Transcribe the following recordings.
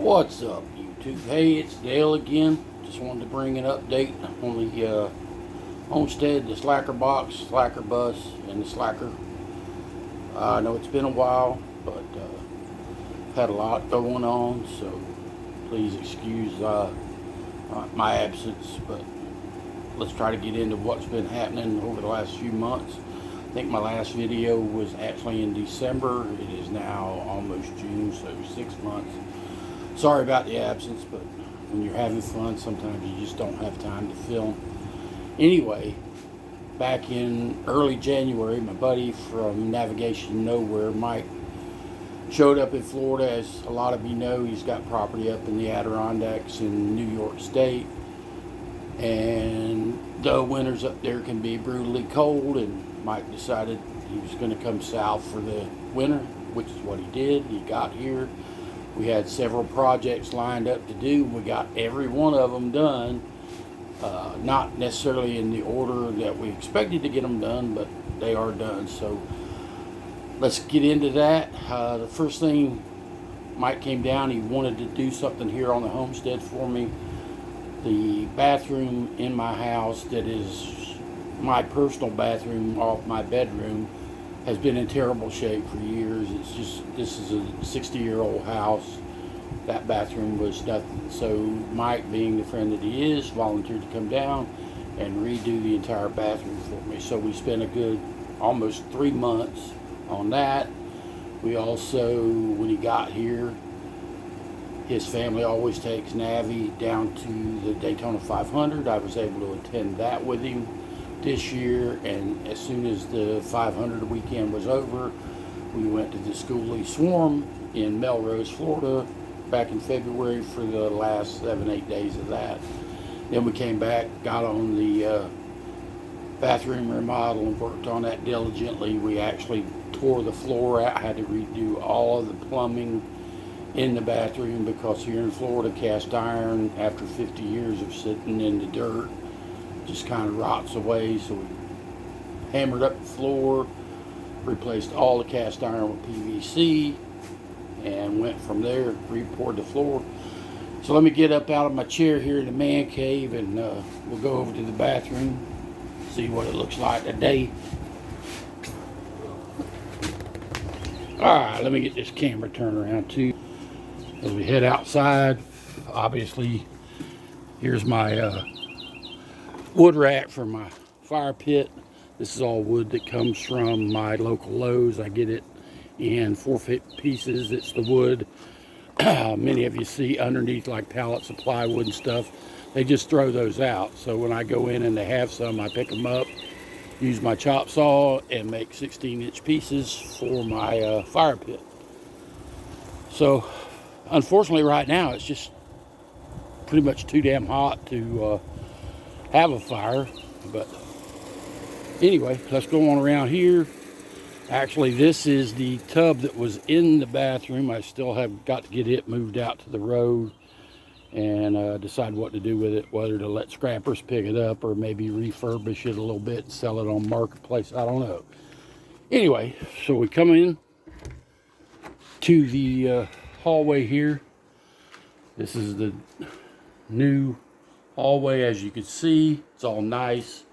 What's up, YouTube? Hey, it's Dale again. Just wanted to bring an update on the Homestead, the Slacker box, Slacker bus, and the Slacker. I know it's been a while, but I've had a lot going on, so please excuse my absence. But let's try to get into what's been happening over the last few months. I think my last video was actually in December. It is now almost June, so 6 months. Sorry about the absence, but when you're having fun, sometimes you just don't have time to film. Anyway, back in early January, my buddy from Navigation Nowhere, Mike, showed up in Florida. As a lot of you know, he's got property up in the Adirondacks in New York State. And the winters up there can be brutally cold, and Mike decided he was going to come south for the winter, which is what he did. He got here. We had several projects lined up to do. We got every one of them done. Not necessarily in the order that we expected to get them done, but they are done. So let's get into that. The first thing, Mike came down. He wanted to do something here on the homestead for me. The bathroom in my house, that is my personal bathroom off my bedroom, has been in terrible shape for years. It's just, this is a 60-year-old house. That bathroom was nothing. So Mike, being the friend that he is, volunteered to come down and redo the entire bathroom for me. So we spent a good almost 3 months on that. We also, when he got here, his family always takes Navi down to the Daytona 500. I was able to attend that with him this year, and as soon as the 500 weekend was over, we went to the Schoolie Swarm in Melrose, Florida, back in February for the last 7-8 days of that. Then we came back, got on the bathroom remodel and worked on that diligently. We actually tore the floor out, had to redo all of the plumbing in the bathroom, because here in Florida, cast iron, after 50 years of sitting in the dirt, just kind of rots away. So we hammered up the floor, replaced all the cast iron with PVC, and went from there, re-poured the floor. So let me get up out of my chair here in the man cave, and we'll go over to the bathroom, see what it looks like today. Alright, let me get this camera turned around too as we head outside. Obviously, here's my wood rack for my fire pit. This is all wood that comes from my local Lowe's. I get it in 4-foot pieces. It's the wood many of you see underneath, like pallets of plywood and stuff. They just throw those out. So when I go in and they have some, I pick them up, use my chop saw, and make 16-inch pieces for my fire pit. So unfortunately right now it's just pretty much too damn hot to have a fire. But anyway, let's go on around here. Actually, this is the tub that was in the bathroom. I still have got to get it moved out to the road and decide what to do with it, whether to let scrappers pick it up or maybe refurbish it a little bit and sell it on Marketplace. I don't know. Anyway, so we come in to the hallway here. This is the new hallway. As you can see, it's all nice.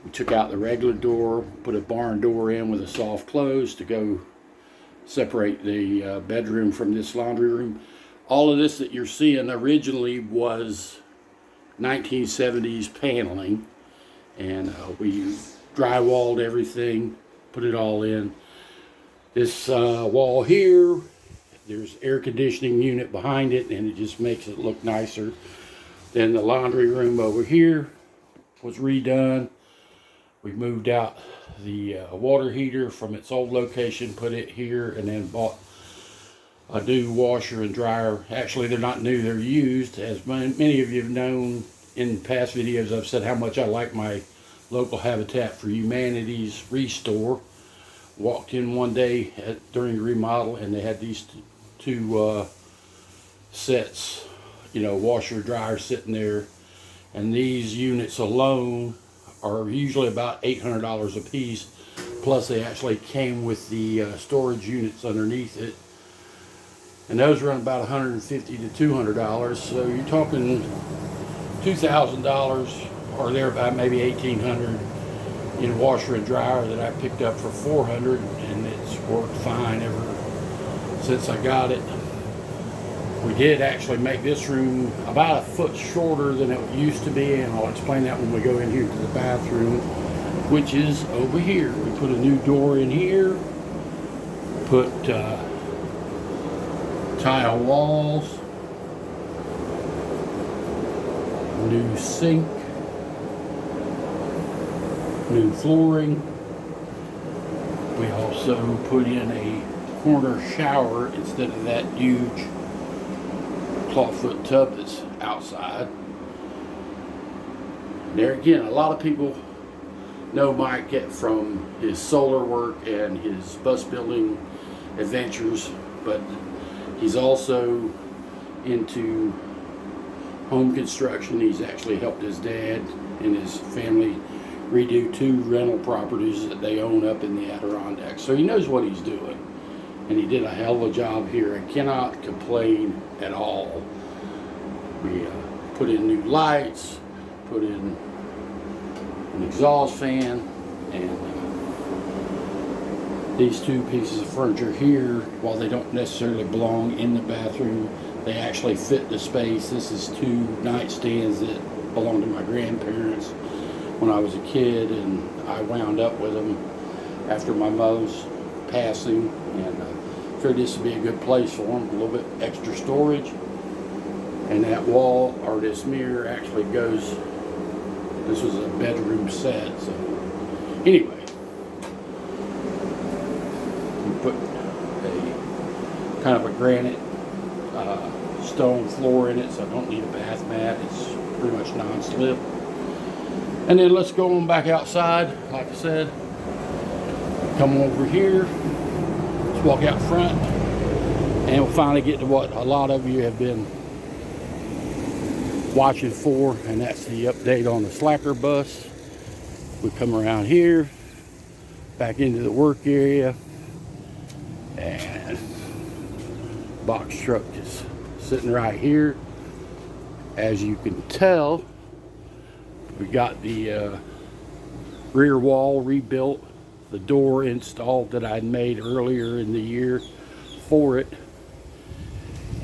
We took out the regular door, put a barn door in with a soft close to go separate the bedroom from this laundry room. All of this that you're seeing originally was 1970s paneling, and we drywalled everything, put it all in. This wall here, there's air conditioning unit behind it, and it just makes it look nicer. Then the laundry room over here was redone. We moved out the water heater from its old location, put it here, and then bought a new washer and dryer. Actually, they're not new, they're used. As many of you have known in past videos, I've said how much I like my local Habitat for Humanity's restore. Walked in one day during the remodel, and they had these two sets, washer dryer sitting there, and these units alone are usually about $800 a piece. Plus they actually came with the storage units underneath it. and those run about $150 to $200. So you're talking $2,000 or thereabout, maybe $1,800 in a washer and dryer that I picked up for $400, and it's worked fine ever since I got it. We did actually make this room about a foot shorter than it used to be, and I'll explain that when we go in here to the bathroom, which is over here. We put a new door in here, put tile walls, new sink, new flooring. We also put in a corner shower instead of that huge clawfoot tub that's outside. There again, a lot of people know Mike from his solar work and his bus building adventures, but he's also into home construction. He's actually helped his dad and his family redo 2 rental properties that they own up in the Adirondacks. So he knows what he's doing, and he did a hell of a job here. I cannot complain at all. We put in new lights, put in an exhaust fan, and these 2 pieces of furniture here, while they don't necessarily belong in the bathroom, they actually fit the space. This is 2 nightstands that belonged to my grandparents when I was a kid, and I wound up with them after my mother's passing, and figured this would be a good place for them, a little bit extra storage. And that wall, or this mirror, actually goes, this was a bedroom set. So anyway, we put a kind of a granite stone floor in it, so I don't need a bath mat. It's pretty much non-slip. And then let's go on back outside. Like I said, come over here, let's walk out front, and we'll finally get to what a lot of you have been watching for, and that's the update on the Slacker bus. We come around here, back into the work area, and box truck is sitting right here. As you can tell, we got the rear wall rebuilt, the door installed that I'd made earlier in the year for it,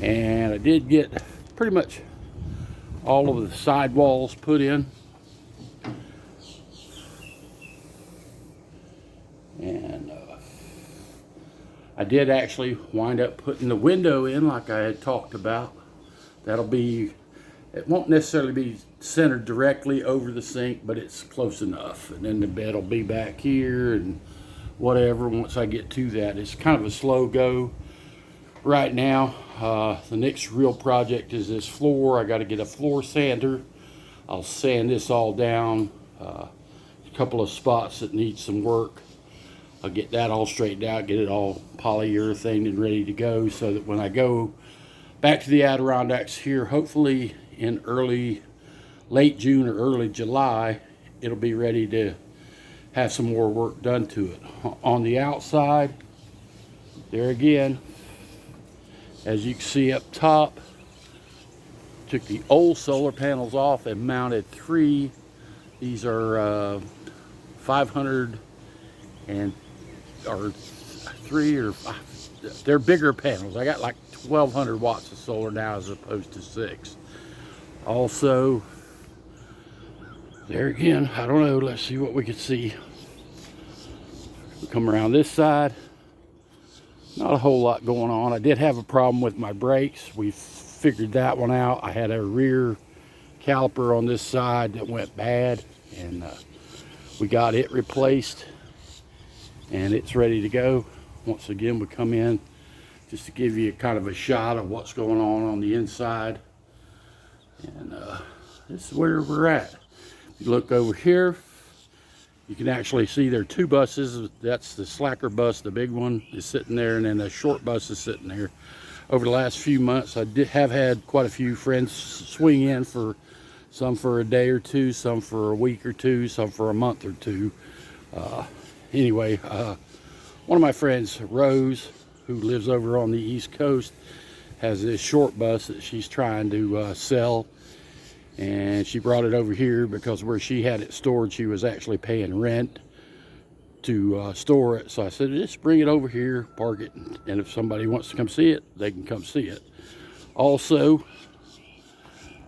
and I did get pretty much all of the side walls put in, and I did actually wind up putting the window in like I had talked about. That'll be, it won't necessarily be centered directly over the sink, but it's close enough. And then the bed will be back here and whatever once I get to that. It's kind of a slow go right now. The next real project is this floor. I got to get a floor sander. I'll sand this all down. A couple of spots that need some work. I'll get that all straightened out, get it all polyurethane and ready to go, so that when I go back to the Adirondacks here, hopefully in late June or early July, it'll be ready to have some more work done to it. On the outside, there again, as you can see up top, took the old solar panels off and mounted 3. These are 500 and or 3 or 5, they're bigger panels. I got like 1200 watts of solar now as opposed to 6. Also, there again, I don't know, let's see what we can see. We come around this side, not a whole lot going on. I did have a problem with my brakes. We figured that one out. I had a rear caliper on this side that went bad, and we got it replaced, and it's ready to go. Once again, we come in just to give you kind of a shot of what's going on the inside, and this is where we're at. If you look over here, you can actually see there are 2 buses. That's the Slacker bus, the big one is sitting there, and then the short bus is sitting there. Over the last few months, I have had quite a few friends swing in, for some for a day or 2, some for a week or 2, some for a month or 2. Anyway, one of my friends, Rose, who lives over on the East Coast, has this short bus that she's trying to sell, and she brought it over here because where she had it stored, she was actually paying rent to store it. So I said, just bring it over here, park it, and if somebody wants to come see it, they can come see it. Also,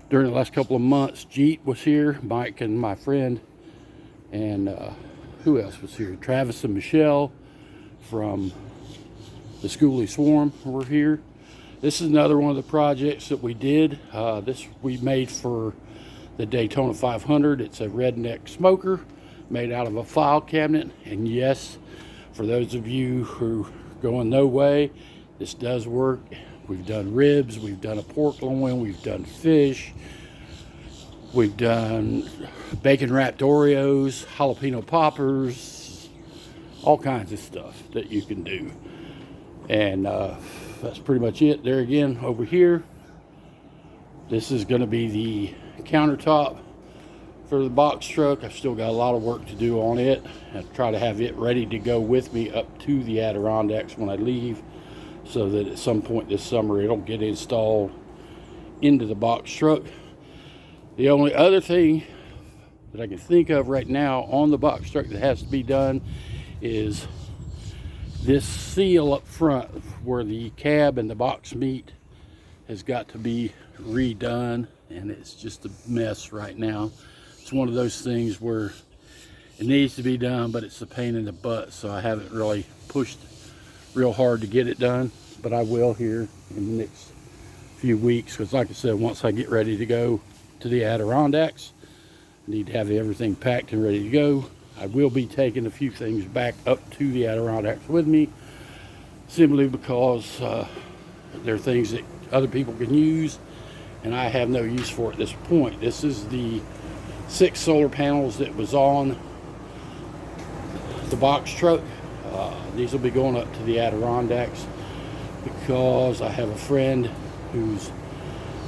during the last couple of months, Jeet was here, Mike and my friend, and who else was here? Travis and Michelle from the Schoolie Swarm were here. This is another one of the projects that we did. This we made for the Daytona 500. It's a redneck smoker made out of a file cabinet. And yes, for those of you who are going no way, this does work. We've done ribs, we've done a pork loin, we've done fish, we've done bacon wrapped Oreos, jalapeno poppers, all kinds of stuff that you can do. And that's pretty much it. There again, over here, this is going to be the countertop for the box truck. I've still got a lot of work to do on it. I try to have it ready to go with me up to the Adirondacks when I leave, so that at some point this summer it'll get installed into the box truck. The only other thing that I can think of right now on the box truck that has to be done is this seal up front where the cab and the box meet has got to be redone, and it's just a mess right now. It's one of those things where it needs to be done, but it's a pain in the butt, so I haven't really pushed real hard to get it done, but I will here in the next few weeks, because like I said, once I get ready to go to the Adirondacks, I need to have everything packed and ready to go. I will be taking a few things back up to the Adirondacks with me, simply because they're things that other people can use and I have no use for it at this point. This is the 6 solar panels that was on the box truck. These will be going up to the Adirondacks because I have a friend who's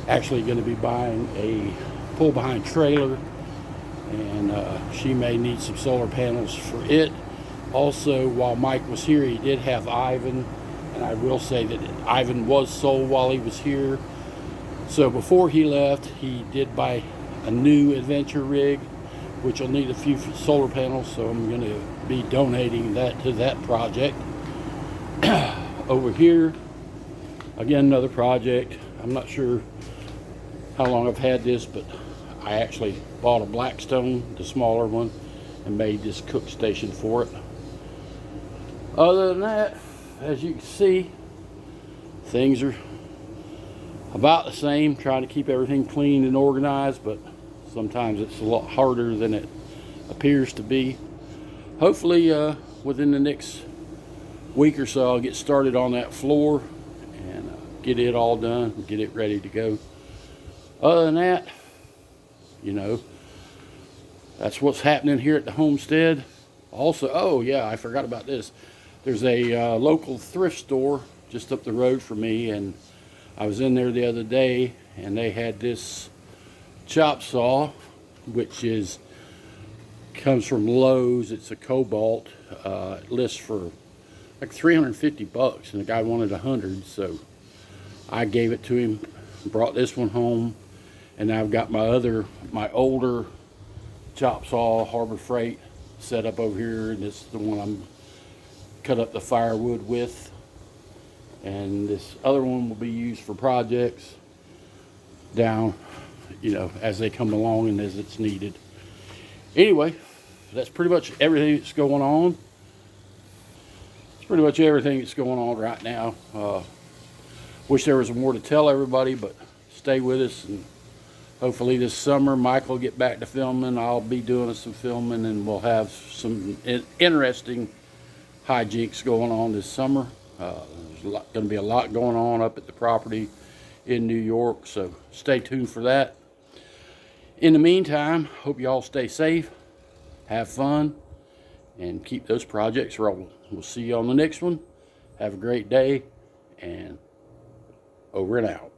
actually going to be buying a pull behind trailer, and she may need some solar panels for it. Also, while Mike was here, he did have Ivan, and I will say that Ivan was sold while he was here. So before he left, he did buy a new adventure rig, which will need a few solar panels, so I'm going to be donating that to that project. Over here, again, another project. I'm not sure how long I've had this, but I actually bought a Blackstone, the smaller one, and made this cook station for it. Other than that, as you can see, things are about the same, trying to keep everything clean and organized, but sometimes it's a lot harder than it appears to be. Hopefully within the next week or so I'll get started on that floor and get it all done and get it ready to go. Other than that, you know, that's what's happening here at the Homestead. Also, oh yeah, I forgot about this. There's a local thrift store just up the road from me, and I was in there the other day and they had this chop saw, which comes from Lowe's. It's a Cobalt. It lists for like 350 bucks, and the guy wanted 100, so I gave it to him, brought this one home, and I've got my older chop saw, Harbor Freight, set up over here, and this is the one I'm cut up the firewood with, and this other one will be used for projects down, you know, as they come along and as it's needed. Anyway, that's pretty much everything that's going on. It's pretty much everything that's going on right now. Wish there was more to tell everybody, but stay with us, and hopefully this summer Mike will get back to filming. I'll be doing some filming, and we'll have some interesting hijinks going on this summer. There's going to be a lot going on up at the property in New York, so stay tuned for that. In the meantime, hope you all stay safe, have fun, and keep those projects rolling. We'll see you on the next one. Have a great day, and over and out.